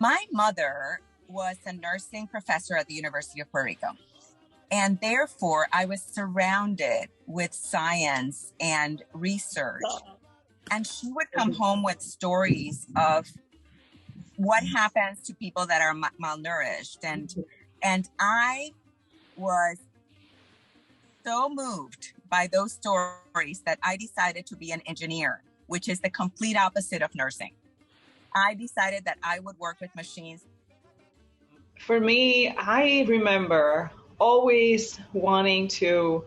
My mother was a nursing professor at the University of Puerto Rico. And therefore, I was surrounded with science and research. And she would come home with stories of what happens to people that are malnourished. And I was so moved by those stories that I decided to be an engineer, which is the complete opposite of nursing. I decided that I would work with machines. For me, I remember always wanting to,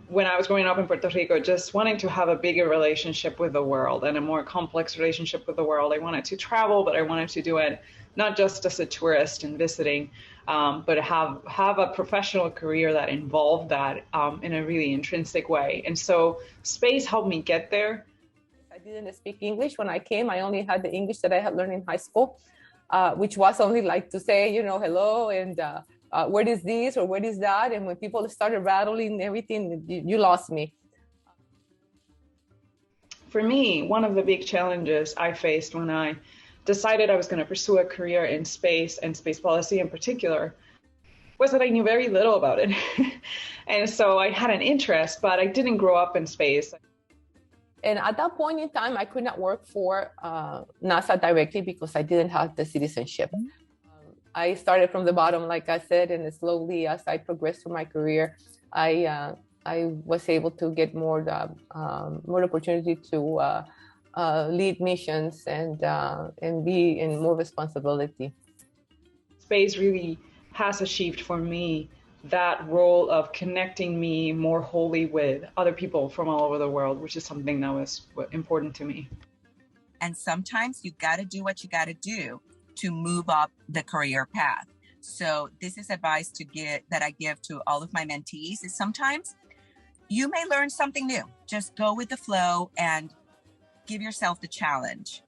when I was growing up in Puerto Rico, just wanting to have a bigger relationship with the world and a more complex relationship with the world. I wanted to travel, but I wanted to do it not just as a tourist and visiting, but have a professional career that involved that in a really intrinsic way. And so space helped me get there. I didn't speak English when I came. I only had the English that I had learned in high school, which was only like to say, hello, and what is this or what is that? And when people started rattling everything, you lost me. For me, one of the big challenges I faced when I decided I was going to pursue a career in space and space policy in particular was that I knew very little about it. And so I had an interest, but I didn't grow up in space. And at that point in time, I could not work for NASA directly because I didn't have the citizenship. I started from the bottom, like I said, and slowly as I progressed through my career, I was able to get more opportunity to lead missions and be in more responsibility. Space really has achieved for me that role of connecting me more wholly with other people from all over the world, which is something that was important to me. And sometimes you got to do what you got to do to move up the career path. So this is advice that I give to all of my mentees is sometimes you may learn something new. Just go with the flow and give yourself the challenge.